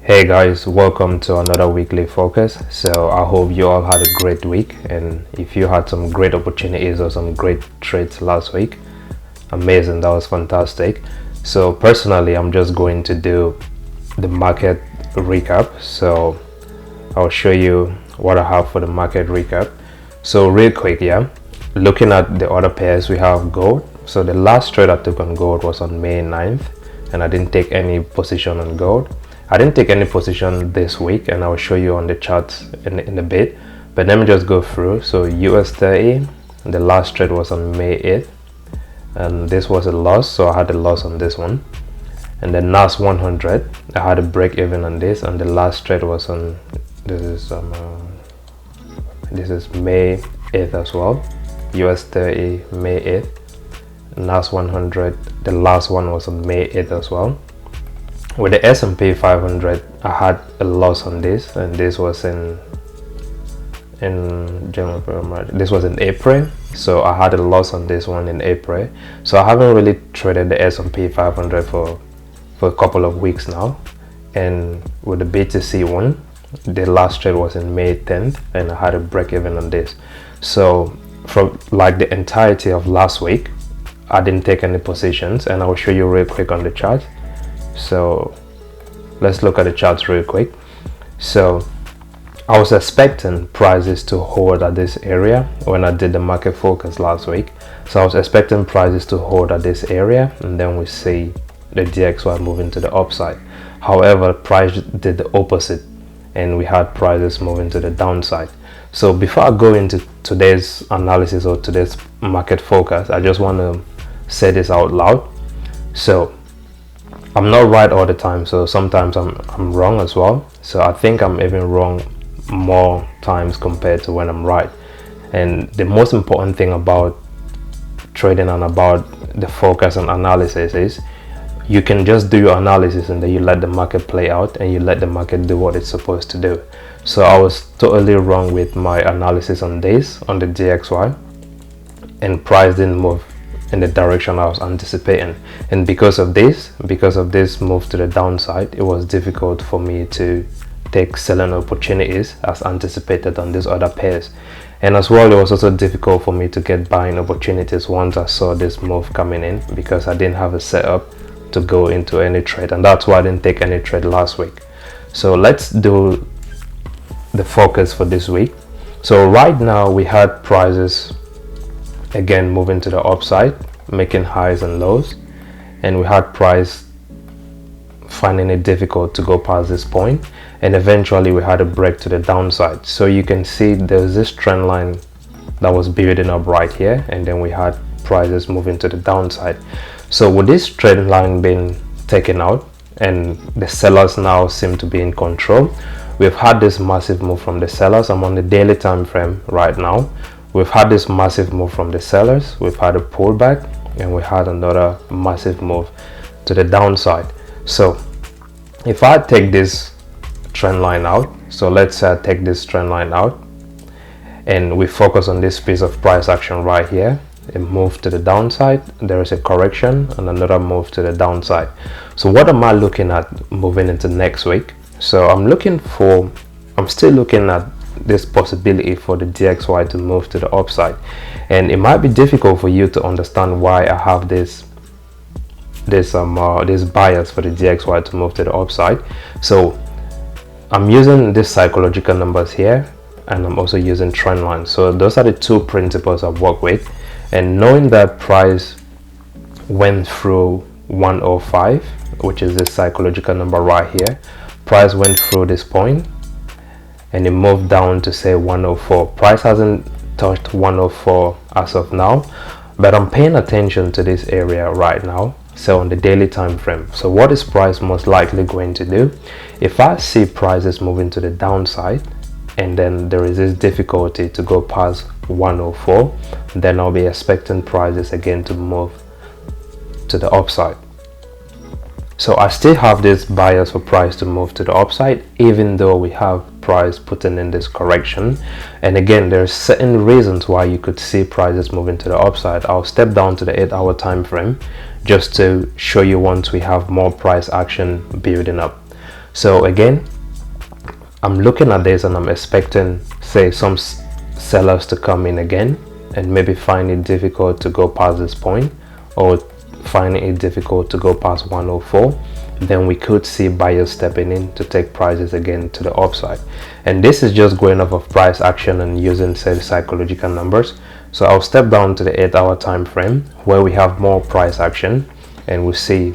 Hey guys, welcome to another weekly focus. So I hope you all had a great week, and if you had some great opportunities or some great trades last week, amazing, that was fantastic. So personally, I'm just going to do the market recap. So I'll show you what I have for the market recap. So real quick, looking at the other pairs, we have gold. So the last trade I took on gold was on May 9th, and I didn't take any position on gold. I didn't take any position this week, and I'll show you on the charts in a bit, but let me just go through. So US30, the last trade was on May 8th, and this was a loss, so I had a loss on this one. And then NAS100, I had a break even on this, and the last trade was on this is May 8th as well. US30 May 8th, NAS100, the last one was on May 8th as well. With the S&P500, I had a loss on this, and this was in this was in April, so I had a loss on this one in April. So I haven't really traded the S&P500 for a couple of weeks now. And with the BTC one, the last trade was in May 10th, and I had a break even on this. So from like the entirety of last week, I didn't take any positions, and I will show you real quick on the chart. So let's look at the charts real quick. So I was expecting prices to hold at this area when I did the market focus last week. So I was expecting prices to hold at this area, and then we see the DXY moving to the upside. However, price did the opposite, and we had prices moving to the downside. So before I go into today's analysis or today's market focus, I just want to say this out loud. So I'm not right all the time, so sometimes I'm wrong as well. So I think I'm even wrong more times compared to when I'm right. And the most important thing about trading and about the focus and analysis is you can just do your analysis, and then you let the market play out, and you let the market do what it's supposed to do. So I was totally wrong with my analysis on this, on the DXY, and price didn't move in the direction I was anticipating, and because of this move to the downside, it was difficult for me to take selling opportunities as anticipated on these other pairs. And as well, it was also difficult for me to get buying opportunities once I saw this move coming in, because I didn't have a setup to go into any trade, and that's why I didn't take any trade last week. So let's do the focus for this week. So right now we had prices again moving to the upside, making highs and lows, and we had price finding it difficult to go past this point, and eventually we had a break to the downside. So you can see there's this trend line that was building up right here, and then we had prices moving to the downside. So with this trend line being taken out and the sellers now seem to be in control, we've had this massive move from the sellers. I'm on the daily time frame right now. We've had this massive move from the sellers, we've had a pullback, and we had another massive move to the downside. So if I take this trend line out, so let's say I take this trend line out, and we focus on this piece of price action right here, a move to the downside, there is a correction, and another move to the downside. So what am I looking at moving into next week? So I'm still looking at this possibility for the DXY to move to the upside, and it might be difficult for you to understand why I have this bias for the DXY to move to the upside. So I'm using these psychological numbers here, and I'm also using trend lines. So those are the two principles I work with, and knowing that price went through 105, which is this psychological number right here, price went through this point and it moved down to say 104. Price hasn't touched 104 as of now, but I'm paying attention to this area right now, so on the daily time frame. So what is price most likely going to do? If I see prices moving to the downside, and then there is this difficulty to go past 104, then I'll be expecting prices again to move to the upside. So I still have this bias for price to move to the upside, even though we have price putting in this correction. And again, there's certain reasons why you could see prices moving to the upside. I'll step down to the 8-hour time frame just to show you once we have more price action building up. So again, I'm looking at this and I'm expecting, say, some sellers to come in again and maybe find it difficult to go past this point, or finding it difficult to go past 104. Then we could see buyers stepping in to take prices again to the upside. And this is just going off of price action and using, say, psychological numbers. So I'll step down to the 8-hour time frame where we have more price action, and we'll see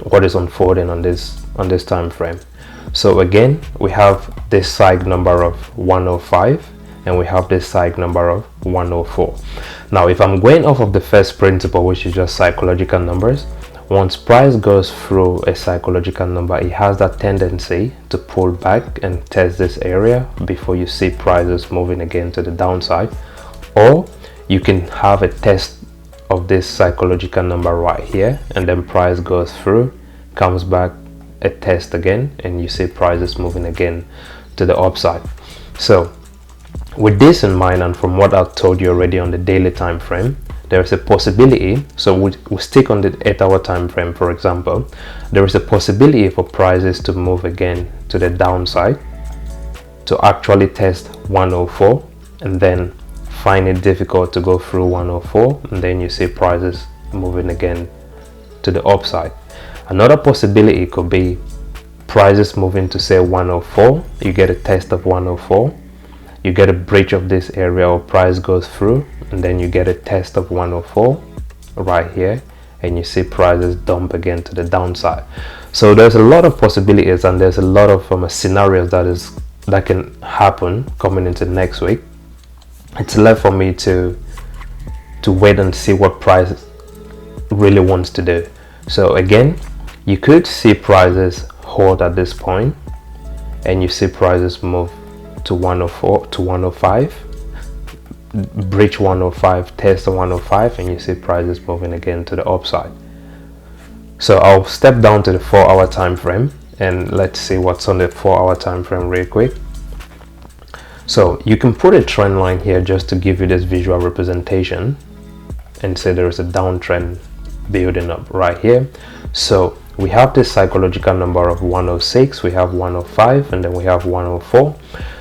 what is unfolding on this time frame. So again, we have this side number of 105 and we have this side number of 104. Now if I'm going off of the first principle, which is just psychological numbers, once price goes through a psychological number, it has that tendency to pull back and test this area before you see prices moving again to the downside. Or you can have a test of this psychological number right here, and then price goes through, comes back, a test again, and you see prices moving again to the upside. So with this in mind, and from what I've told you already on the daily time frame, there is a possibility, so we stick on the 8-hour time frame for example, there is a possibility for prices to move again to the downside, to actually test 104 and then find it difficult to go through 104, and then you see prices moving again to the upside. Another possibility could be prices moving to, say, 104, you get a test of 104, you get a breach of this area, or price goes through, and then you get a test of 104 right here, and you see prices dump again to the downside. So there's a lot of possibilities, and there's a lot of scenarios that can happen coming into next week. It's left for me to wait and see what price really wants to do. So again, you could see prices hold at this point, and you see prices move to 104 to 105, breach 105, test 105, and you see prices moving again to the upside. So I'll step down to the 4-hour time frame, and let's see what's on the 4-hour time frame real quick. So you can put a trend line here just to give you this visual representation, and say there is a downtrend building up right here. So we have this psychological number of 106, we have 105, and then we have 104.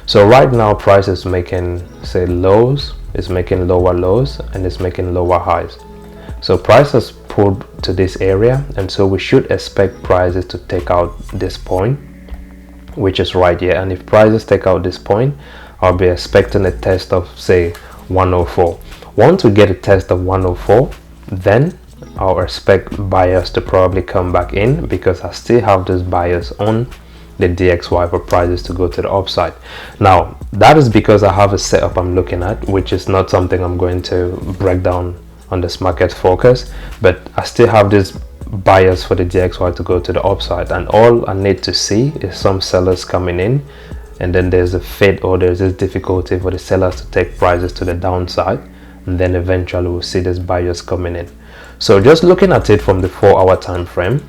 So right now price is making, say, lows, it's making lower lows, and it's making lower highs. So price has pulled to this area, and so we should expect prices to take out this point, which is right here. And if prices take out this point, I'll be expecting a test of, say, 104. Once we get a test of 104, then I'll expect buyers to probably come back in, because I still have those buyers on the DXY for prices to go to the upside. Now that is because I have a setup I'm looking at, which is not something I'm going to break down on this market focus, but I still have these buyers for the DXY to go to the upside, and all I need to see is some sellers coming in, and then there's a fade, or there's this difficulty for the sellers to take prices to the downside, and then eventually we'll see these buyers coming in. So just looking at it from the 4-hour time frame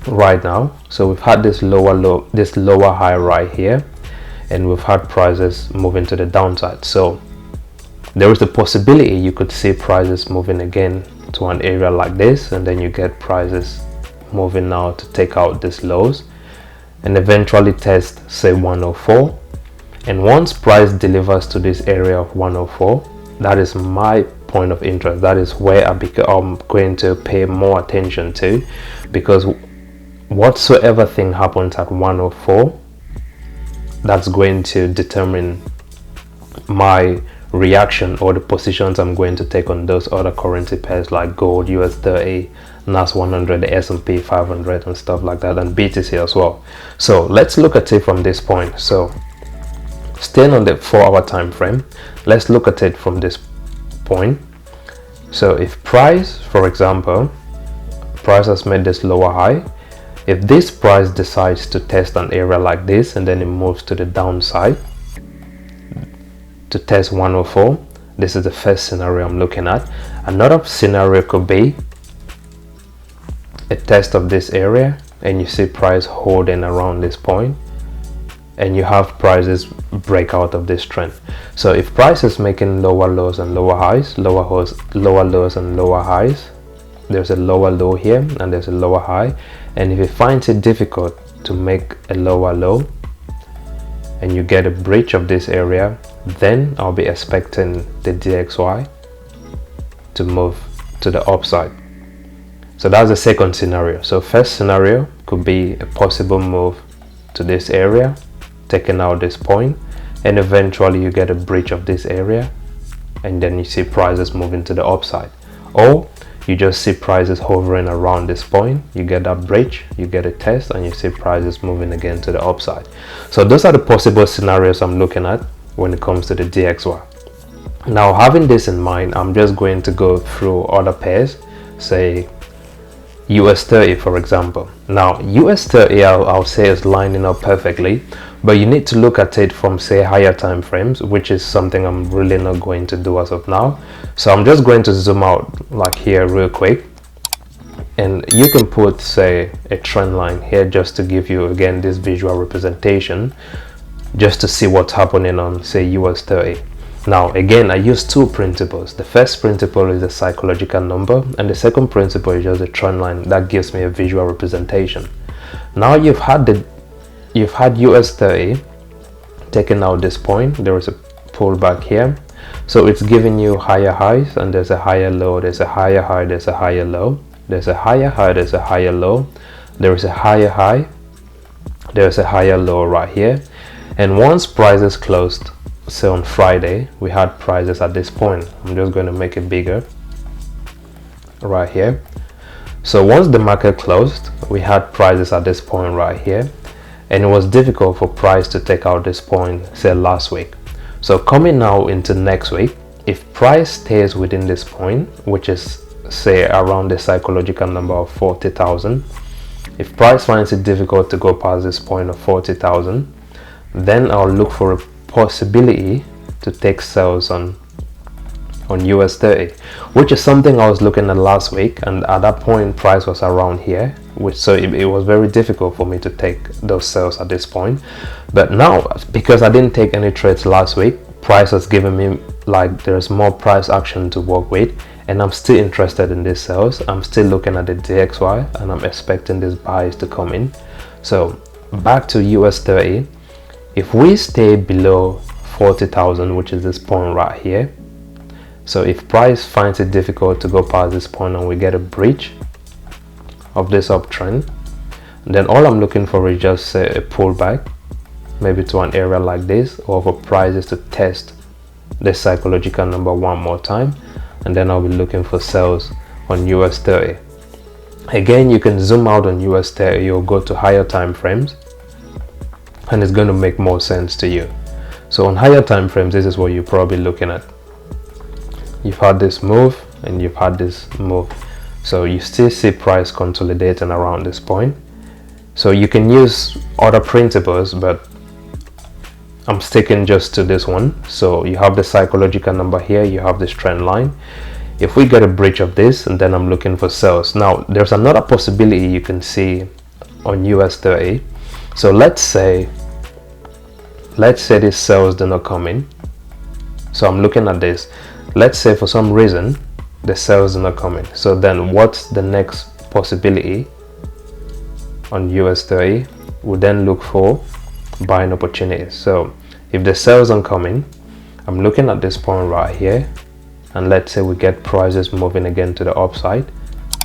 right now, so we've had this lower low, this lower high right here, and we've had prices moving to the downside. So there is a possibility you could see prices moving again to an area like this, and then you get prices moving now to take out these lows and eventually test, say, 104. And once price delivers to this area of 104, that is my point of interest. That is where I'm going to pay more attention to, because whatsoever thing happens at 104, that's going to determine my reaction or the positions I'm going to take on those other currency pairs like gold, US30, NAS100, the S&P500 and stuff like that, and BTC as well. So let's look at it from this point. So staying on the 4-hour time frame, let's look at it from this point. So if price, for example, price has made this lower high, if this price decides to test an area like this and then it moves to the downside to test 104, this is the first scenario I'm looking at. Another scenario could be a test of this area, and you see price holding around this point, and you have prices break out of this trend. So if price is making lower lows and lower highs, lower lows and lower highs, there's a lower low here and there's a lower high, and if it finds it difficult to make a lower low and you get a breach of this area, then I'll be expecting the DXY to move to the upside. So that's the second scenario. So first scenario could be a possible move to this area, taking out this point, and eventually you get a breach of this area and then you see prices moving to the upside. Or you just see prices hovering around this point, you get that breach, you get a test, and you see prices moving again to the upside. So those are the possible scenarios I'm looking at when it comes to the DXY. Now, having this in mind, I'm just going to go through other pairs, say US30 for example. Now US30 I'll say is lining up perfectly, but you need to look at it from say higher time frames, which is something I'm really not going to do as of now. So I'm just going to zoom out like here real quick, and you can put say a trend line here just to give you again this visual representation, just to see what's happening on say US30. Now again, I use two principles. The first principle is the psychological number, and the second principle is just a trend line that gives me a visual representation. Now you've had US30 taking out this point, there is a pullback here, so it's giving you higher highs, and there's a higher low, there's a higher high, there's a higher low, there's a higher high, there's a higher low, there is a higher high, there's a higher low right here. And once prices closed, say on Friday, we had prices at this point. I'm just going to make it bigger right here. So once the market closed, we had prices at this point right here, and it was difficult for price to take out this point say last week. So coming now into next week, if price stays within this point, which is say around the psychological number of 40,000, if price finds it difficult to go past this point of 40,000, then I'll look for a possibility to take sales on US30, which is something I was looking at last week, and at that point price was around here, so it was very difficult for me to take those sales at this point. But now, because I didn't take any trades last week, price has given me like there's more price action to work with, and I'm still interested in these sales. I'm still looking at the DXY and I'm expecting these buys to come in. So back to US30, if we stay below 40,000, which is this point right here, so if price finds it difficult to go past this point and we get a breach of this uptrend, then all I'm looking for is just say a pullback, maybe to an area like this, or for prices to test the psychological number one more time, and then I'll be looking for sales on US30. Again, you can zoom out on US30 or go to higher time frames, and it's going to make more sense to you. So on higher time frames, this is what you're probably looking at. You've had this move and you've had this move, so you still see price consolidating around this point. So you can use other principles, but I'm sticking just to this one. So you have the psychological number here, you have this trend line. If we get a breach of this, and then I'm looking for sales. Now there's another possibility you can see on US30. So let's say these sales do not come in. So I'm looking at this. Let's say for some reason the sales do not come in. So then what's the next possibility on US30? We'll then look for buying opportunities. So if the sales aren't coming, I'm looking at this point right here, and let's say we get prices moving again to the upside,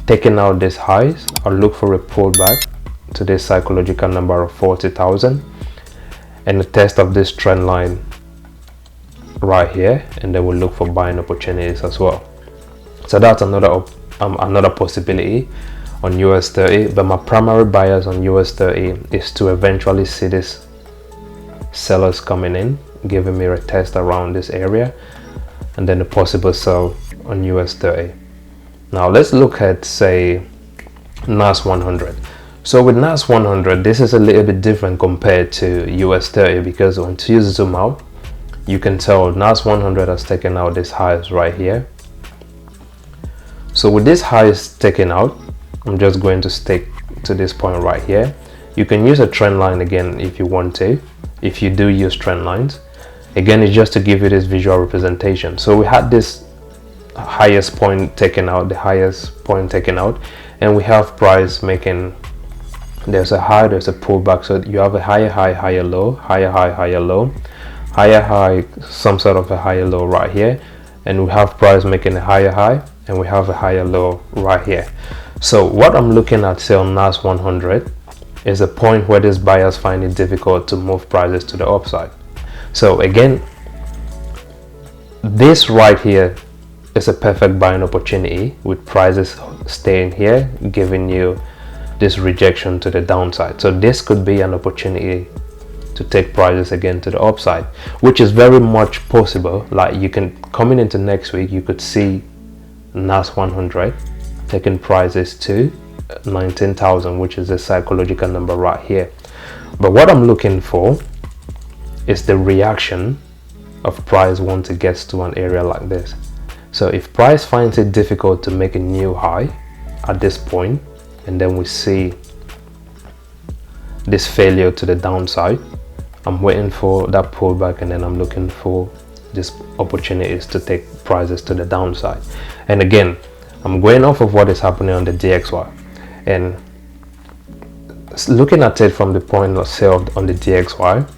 taking out these highs. I'll look for a pullback to this psychological number of 40,000 and a test of this trend line right here, and then we'll look for buying opportunities as well. So that's another possibility on US30, but my primary bias on US30 is to eventually see this sellers coming in, giving me a test around this area, and then a possible sell on US30. Now let's look at say NAS100. So with NAS100, this is a little bit different compared to US30, because once you zoom out, you can tell NAS100 has taken out these highs right here. So with these highs taken out, I'm just going to stick to this point right here. You can use a trend line again if you want to, if you do use trend lines. Again, it's just to give you this visual representation. So we had this highest point taken out, the highest point taken out, and we have price making there's a high, there's a pullback. So you have a higher high, higher low, higher high, higher low, higher high, some sort of a higher low right here, and we have price making a higher high, and we have a higher low right here. So what I'm looking at, say on NAS100, is a point where these buyers find it difficult to move prices to the upside. So again, this right here is a perfect buying opportunity, with prices staying here, giving you this rejection to the downside. So this could be an opportunity to take prices again to the upside, which is very much possible. Like, you can, coming into next week, you could see NAS100 taking prices to 19,000, which is a psychological number right here. But what I'm looking for is the reaction of price once it gets to an area like this. So if price finds it difficult to make a new high at this point, and then we see this failure to the downside, I'm waiting for that pullback, and then I'm looking for these opportunities to take prices to the downside. And again, I'm going off of what is happening on the DXY, and looking at it from the point of sale on the DXY,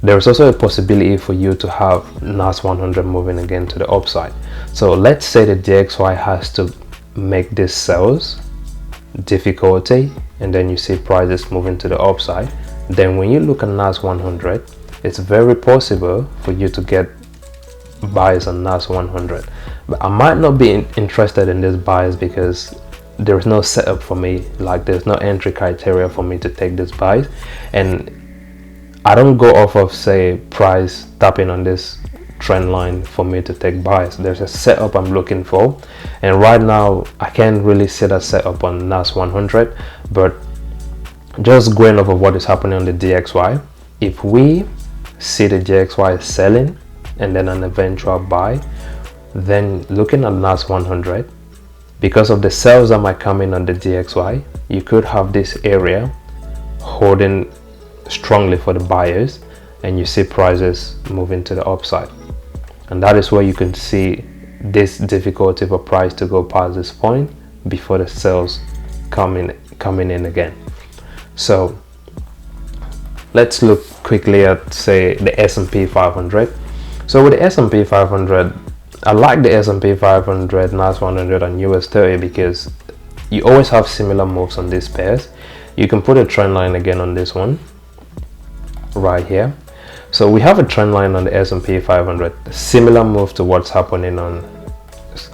there is also a possibility for you to have NAS100 moving again to the upside. So let's say the DXY has to make this sales difficulty, and then you see prices moving to the upside. Then when you look at NAS100, it's very possible for you to get buys on NAS100. But I might not be interested in these buys because there's no setup for me. Like, there's no entry criteria for me to take these buys, and I don't go off of, say, price tapping on this trend line for me to take buys. There's a setup I'm looking for, and right now I can't really see that setup on NAS100. But just going off of what is happening on the DXY, if we see the DXY selling and then an eventual buy, then looking at NAS100, because of the sales that might come in on the DXY, you could have this area holding strongly for the buyers, and you see prices moving to the upside. And that is where you can see this difficulty for price to go past this point before the sales coming in again. So let's look quickly at, say, the S&P 500. So with the S&P 500, I like the S&P 500, NAS100 and US30 because you always have similar moves on these pairs. You can put a trend line again on this one right here. So we have a trend line on the S&P 500, similar move to what's happening on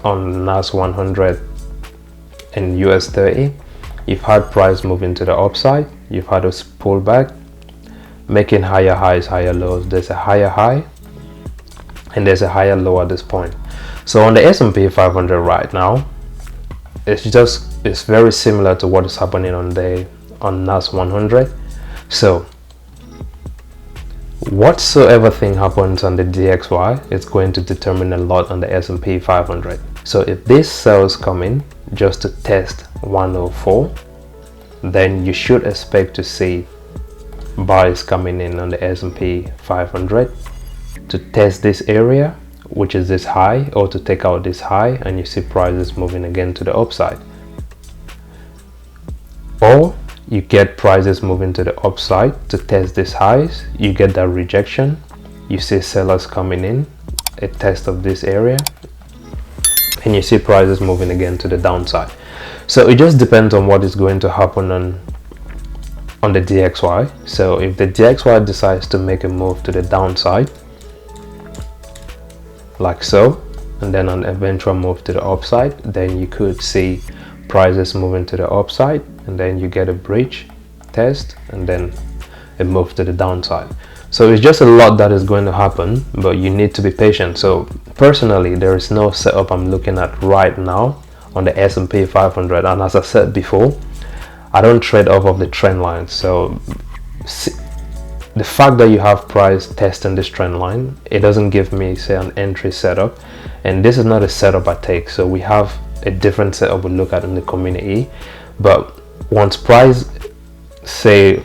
NAS100 and US30. You've had price moving to the upside, you've had us pull back, making higher highs, higher lows. There's a higher high and there's a higher low at this point. So on the S&P 500 right now, it's very similar to what is happening on NAS100. So whatsoever thing happens on the DXY, it's going to determine a lot on the S&P 500. So if this sells come in just to test 104, then you should expect to see buys coming in on the S&P 500 to test this area, which is this high, or to take out this high, and you see prices moving again to the upside. Or you get prices moving to the upside to test these highs, you get that rejection, you see sellers coming in, a test of this area, and you see prices moving again to the downside. So it just depends on what is going to happen on the DXY. So if the DXY decides to make a move to the downside like so, and then an eventual move to the upside, then you could see prices moving to the upside, and then you get a breach test and then a move to the downside. So it's just a lot that is going to happen, but you need to be patient. So personally, there is no setup I'm looking at right now on the S&P 500, and as I said before, I don't trade off of the trend line. So the fact that you have price testing this trend line, it doesn't give me, say, an entry setup, and this is not a setup I take. So we have a different setup we look at in the community. But once price, say,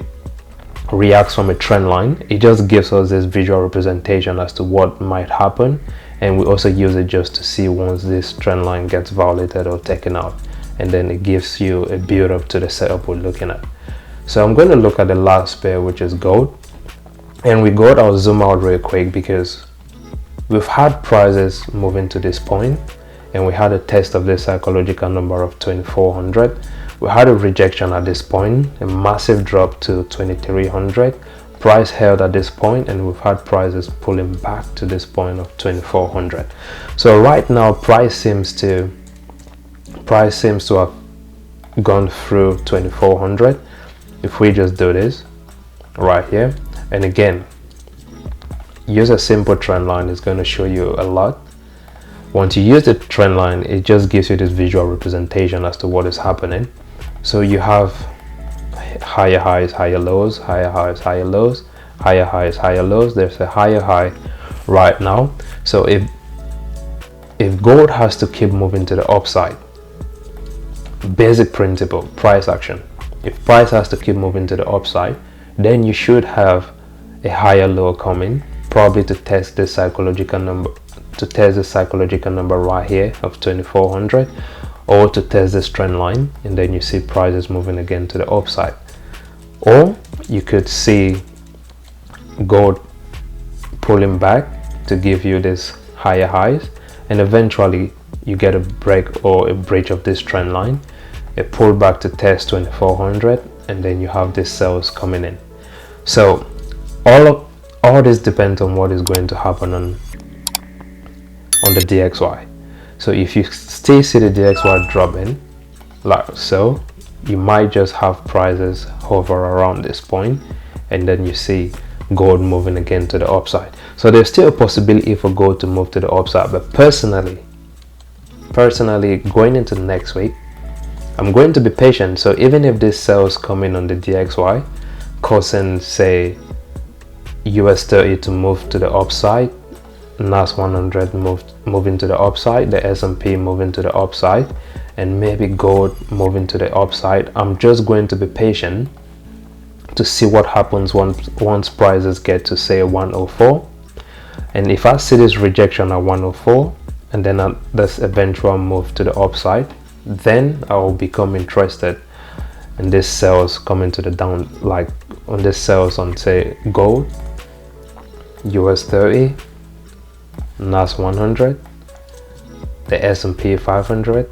reacts from a trend line, it just gives us this visual representation as to what might happen, and we also use it just to see once this trend line gets violated or taken out. and then it gives you a build up to the setup we're looking at. So I'm going to look at the last pair, which is gold. And with gold, I'll zoom out real quick because we've had prices moving to this point, and we had a test of this psychological number of 2400. We had a rejection at this point, a massive drop to 2300. Price held at this point, and we've had prices pulling back to this point of 2400. So right now, price seems to have gone through 2400. If we just do this right here, and again, use a simple trend line, is going to show you a lot. Once you use the trend line, it just gives you this visual representation as to what is happening. So you have higher highs, higher lows, higher highs, higher lows, higher highs, higher lows. There's a higher high right now. So if gold has to keep moving to the upside, basic principle, price action, if price has to keep moving to the upside, then you should have a higher low coming, probably to test this psychological number, right here of 2400, or to test this trend line, and then you see prices moving again to the upside. Or you could see gold pulling back to give you this higher highs, and eventually you get a break or a breach of this trend line, a pullback to test 2400, and then you have these sells coming in. So all this depends on what is going to happen on the DXY. So if you still see the DXY dropping like so, you might just have prices hover around this point, and then you see gold moving again to the upside. So there's still a possibility for gold to move to the upside, but personally going into next week, I'm going to be patient. So even if this sells come in on the DXY, causing say US30 to move to the upside, NAS100 moving to the upside, the S&P moving to the upside, and maybe gold moving to the upside, I'm just going to be patient to see what happens once prices get to say 104. And if I see this rejection at 104, and then this eventual move to the upside, then I will become interested in this sells coming to the down, like on this sells on say gold, US30, NAS100, the S&P500,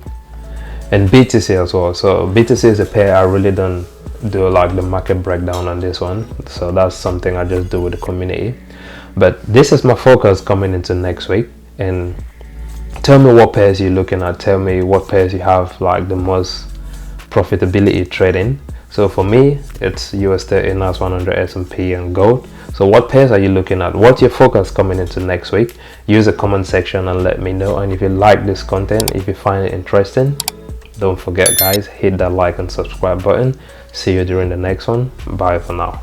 and BTC as well. So BTC is a pair I really don't do like the market breakdown on this one, so that's something I just do with the community. But this is my focus coming into next week. And tell me what pairs you're looking at, tell me what pairs you have like the most profitability trading. So for me, it's US30, NAS100, S&P, and gold. So what pairs are you looking at? What's your focus coming into next week? Use the comment section and let me know. And if you like this content, if you find it interesting, don't forget guys, hit that like and subscribe button. See you during the next one. Bye for now.